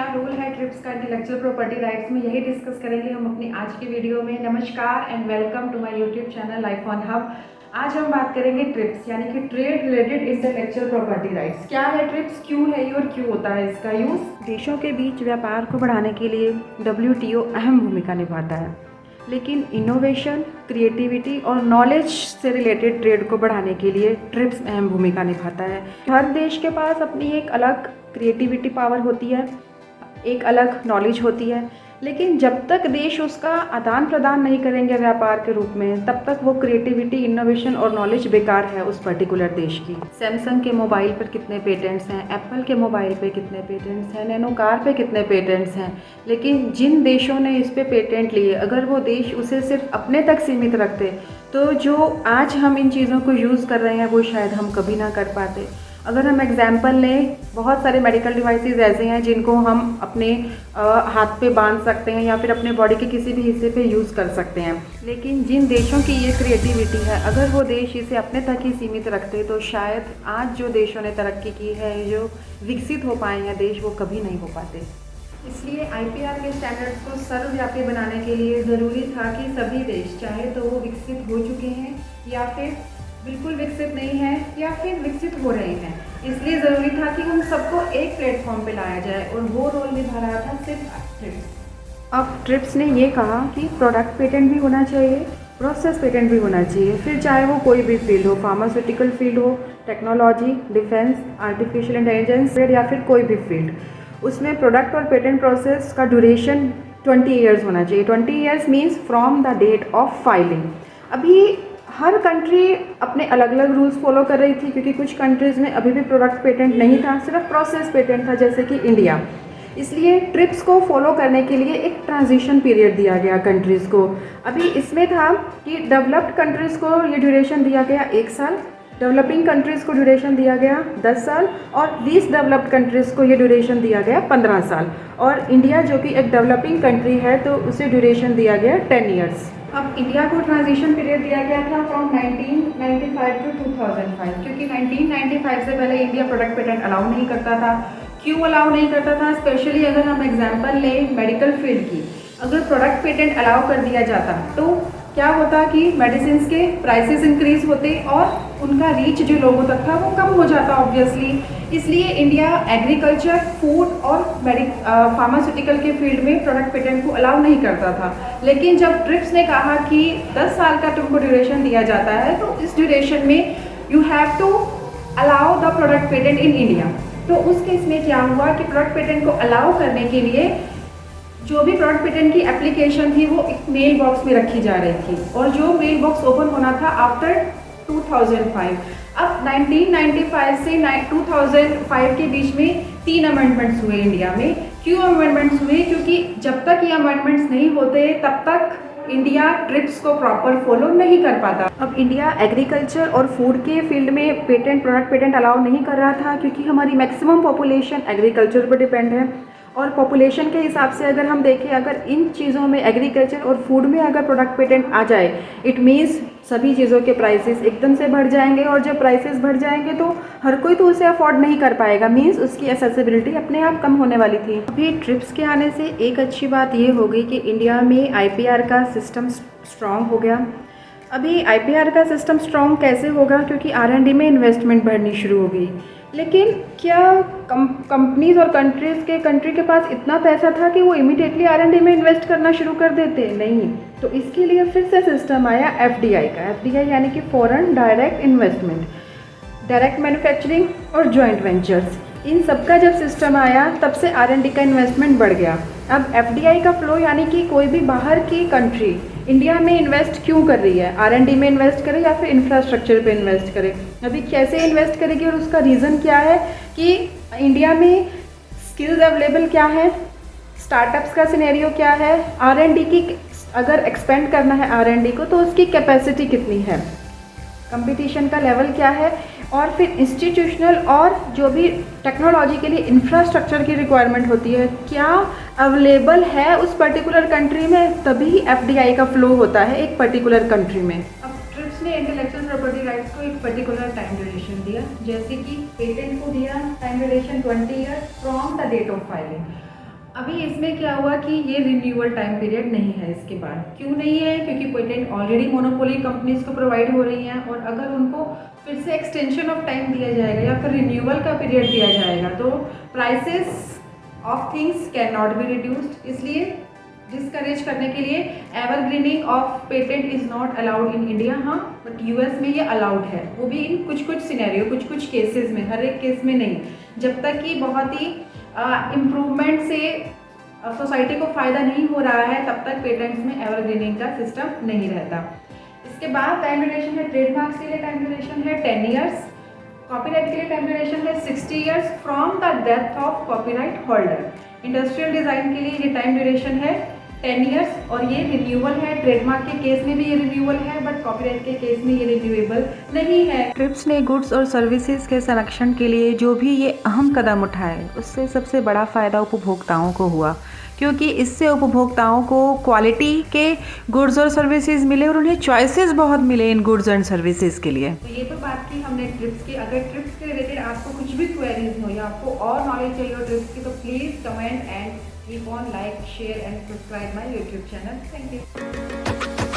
Role है trips का intellectual property rights में, यही डिस्कस करेंगे हम अपनी आज की वीडियो में। नमस्कार and welcome to my YouTube channel life on hub. आज हम बात करेंगे ट्रिप्स यानी कि trade related intellectual property rights. क्या है ट्रिप्स, क्यों है ये और क्यों होता है इसका यूज़। देशों के बीच व्यापार को बढ़ाने के लिए WTO अहम भूमिका निभाता है, लेकिन इनोवेशन, क्रिएटिविटी और नॉलेज से रिलेटेड ट्रेड को बढ़ाने के लिए ट्रिप्स अहम भूमिका निभाता है। हर देश के पास अपनी एक अलग क्रिएटिविटी पावर होती है, एक अलग नॉलेज होती है, लेकिन जब तक देश उसका आदान प्रदान नहीं करेंगे व्यापार के रूप में, तब तक वो क्रिएटिविटी, इनोवेशन और नॉलेज बेकार है उस पर्टिकुलर देश की। सैमसंग के मोबाइल पर कितने पेटेंट्स हैं, एप्पल के मोबाइल पे कितने पेटेंट्स हैं, नैनो कार पे कितने पेटेंट्स हैं, लेकिन जिन देशों ने इस पे पेटेंट लिए, अगर वो देश उसे सिर्फ अपने तक सीमित रखते तो जो आज हम इन चीज़ों को यूज़ कर रहे हैं वो शायद हम कभी ना कर पाते। अगर हम एग्जाम्पल लें, बहुत सारे मेडिकल डिवाइसेस ऐसे हैं जिनको हम अपने हाथ पे बांध सकते हैं या फिर अपने बॉडी के किसी भी हिस्से पे यूज़ कर सकते हैं, लेकिन जिन देशों की ये क्रिएटिविटी है, अगर वो देश इसे अपने तक ही सीमित रखते तो शायद आज जो देशों ने तरक्की की है, जो विकसित हो पाए हैं देश, वो कभी नहीं हो पाते। इसलिए IPR के स्टैंडर्ड्स को सर्वव्यापी बनाने के लिए ज़रूरी था कि सभी देश, चाहे तो वो विकसित हो चुके हैं या फिर बिल्कुल विकसित नहीं है या फिर विकसित हो रहे हैं, इसलिए ज़रूरी था कि उन सबको एक प्लेटफॉर्म पे लाया जाए, और वो रोल निभा रहा था सिर्फ ट्रिप्स। अब ट्रिप्स ने ये कहा कि प्रोडक्ट पेटेंट भी होना चाहिए, प्रोसेस पेटेंट भी होना चाहिए, फिर चाहे वो कोई भी फील्ड हो, फार्मास्यूटिकल फील्ड हो, टेक्नोलॉजी, डिफेंस, आर्टिफिशियल इंटेलिजेंस या फिर कोई भी फील्ड, उसमें प्रोडक्ट और पेटेंट प्रोसेस का ड्यूरेशन 20 ईयर्स होना चाहिए। 20 years means from the date of filing. अभी हर कंट्री अपने अलग अलग रूल्स फॉलो कर रही थी, क्योंकि कुछ कंट्रीज़ में अभी भी प्रोडक्ट पेटेंट नहीं था, सिर्फ प्रोसेस पेटेंट था, जैसे कि इंडिया। इसलिए ट्रिप्स को फॉलो करने के लिए एक ट्रांजिशन पीरियड दिया गया कंट्रीज़ को। अभी इसमें था कि डेवलप्ड कंट्रीज़ को ये ड्यूरेशन दिया गया 1 साल, डेवलपिंग कंट्रीज़ को ड्यूरेशन दिया गया 10 साल और लीस्ट डेवलप्ड कंट्रीज़ को ये ड्यूरेशन दिया गया 15 साल, और इंडिया जो कि एक डेवलपिंग कंट्री है तो उसे ड्यूरेशन दिया गया 10 ईयर्स। अब इंडिया को ट्रांजिशन पीरियड दिया गया था फ्रॉम 1995 टू 2005, क्योंकि 1995 से पहले इंडिया प्रोडक्ट पेटेंट अलाउ नहीं करता था। क्यों अलाउ नहीं करता था? स्पेशली अगर हम एग्जांपल लें मेडिकल फील्ड की, अगर प्रोडक्ट पेटेंट अलाउ कर दिया जाता तो क्या होता कि मेडिसिन के प्राइसेस इंक्रीज होते और उनका रीच जो लोगों तक था वो कम हो जाता ऑब्वियसली। इसलिए इंडिया एग्रीकल्चर, फूड और फार्मास्यूटिकल के फील्ड में प्रोडक्ट पेटेंट को अलाउ नहीं करता था। लेकिन जब ट्रिप्स ने कहा कि 10 साल का तुमको ड्यूरेशन दिया जाता है, तो इस ड्यूरेशन में you have to allow the product patent in India, तो उस केस में क्या हुआ कि प्रोडक्ट पेटेंट को अलाउ करने के लिए जो भी प्रोडक्ट पेटेंट की एप्लीकेशन थी वो एक मेल बॉक्स में रखी जा रही थी, और जो मेल बॉक्स ओपन होना था आफ्टर 2005। अब 1995 से 2005 के बीच में 3 अमेंडमेंट्स हुए इंडिया में। क्यों अमेंडमेंट्स हुए? क्योंकि जब तक ये अमेंडमेंट्स नहीं होते तब तक इंडिया ट्रिप्स को प्रॉपर फॉलो नहीं कर पाता। अब इंडिया एग्रीकल्चर और फूड के फील्ड में प्रोडक्ट पेटेंट अलाउ नहीं कर रहा था, क्योंकि हमारी मैक्सिमम पॉपुलेशन एग्रीकल्चर पर डिपेंड है, और पॉपुलेशन के हिसाब से अगर हम देखें, अगर इन चीज़ों में एग्रीकल्चर और फूड में अगर प्रोडक्ट पेटेंट आ जाए, इट मीन्स सभी चीज़ों के प्राइसेस एकदम से बढ़ जाएंगे, और जब प्राइसेस बढ़ जाएंगे तो हर कोई तो उसे अफोर्ड नहीं कर पाएगा, मीन्स उसकी एक्सेसिबिलिटी अपने आप कम होने वाली थी। अभी ट्रिप्स के आने से एक अच्छी बात ये हो गई कि इंडिया में IPR का सिस्टम स्ट्रॉन्ग हो गया। अभी IPR का सिस्टम स्ट्रॉन्ग कैसे होगा? क्योंकि R&D में इन्वेस्टमेंट बढ़नी शुरू हो गई। लेकिन क्या कंपनीज और कंट्री के पास इतना पैसा था कि वो इमीडिएटली R&D में इन्वेस्ट करना शुरू कर देते? नहीं। तो इसके लिए फिर से सिस्टम आया FDI का। FDI यानी कि foreign direct investment, direct manufacturing और जॉइंट वेंचर्स। इन सब का जब सिस्टम आया तब से R&D का इन्वेस्टमेंट बढ़ गया। अब FDI का फ्लो यानी कि कोई भी बाहर की कंट्री इंडिया में इन्वेस्ट क्यों कर रही है, R&D में इन्वेस्ट करे या फिर इंफ्रास्ट्रक्चर पे इन्वेस्ट करे, अभी कैसे इन्वेस्ट करेगी और उसका रीज़न क्या है कि इंडिया में स्किल्स अवेलेबल क्या है, स्टार्टअप्स का सिनेरियो क्या है, R&D की अगर एक्सपेंड करना है R&D को तो उसकी कैपेसिटी कितनी है, कंपटीशन का लेवल क्या है, और फिर इंस्टीट्यूशनल और जो भी टेक्नोलॉजी के लिए इंफ्रास्ट्रक्चर की रिक्वायरमेंट होती है क्या अवेलेबल है उस पर्टिकुलर कंट्री में, तभी FDI का फ्लो होता है एक पर्टिकुलर कंट्री में। अब ट्रिप्स ने इंटेलेक्चुअल प्रॉपर्टी राइट्स को एक पर्टिकुलर टाइम ड्यूरेशन दिया, जैसे कि पेटेंट को दिया time duration 20 year from the date of filing. अभी इसमें क्या हुआ कि ये रिन्यूअल टाइम पीरियड नहीं है इसके बाद। क्यों नहीं है? क्योंकि पेटेंट ऑलरेडी मोनोपोली कंपनीज को प्रोवाइड हो रही हैं, और अगर उनको फिर से एक्सटेंशन ऑफ टाइम दिया जाएगा या फिर रिन्यूअल का पीरियड दिया जाएगा तो prices of things can not be reduced. इसलिए डिस्करेज करने के लिए evergreening of patent is not allowed in India. हाँ, बट यूएस में ये अलाउड है, वो भी इन कुछ कुछ सिनेरियो, कुछ कुछ केसेस में, हर एक केस में नहीं। जब तक कि बहुत ही इम्प्रूवमेंट से सोसाइटी को फ़ायदा नहीं हो रहा है तब तक पेटेंट्स में एवरग्रीनिंग का सिस्टम नहीं रहता। इसके बाद टाइम ड्यूरेशन है, ट्रेडमार्क्स के लिए टाइम ड्यूरेशन है 10 ईयर्स, कॉपीराइट के लिए टाइम ड्यूरेशन है 60 years from the death of copyright holder. Industrial design के लिए ये टाइम ड्यूरेशन है 10 ईयर्स, और ये रिन्यूअल है। ट्रेडमार्क के केस में भी ये रिन्यूअल है, बट कॉपीराइट के केस में ये रिन्यूएबल नहीं है। ट्रिप्स ने गुड्स और सर्विसेज के संरक्षण के लिए जो भी ये अहम कदम उठाए, उससे सबसे बड़ा फ़ायदा उपभोक्ताओं को हुआ, क्योंकि इससे उपभोक्ताओं को क्वालिटी के गुड्स और सर्विसेज मिले और उन्हें चॉइसेस बहुत मिले इन गुड्स एंड सर्विसेज के लिए। तो ये तो बात की हमने ट्रिप्स की। अगर ट्रिप्स के रिलेटेड आपको कुछ भी क्वेरीज हो या आपको और नॉलेज चाहिए हो ट्रिप्स की, तो please comment and keep on like, share and subscribe my YouTube channel. Thank you.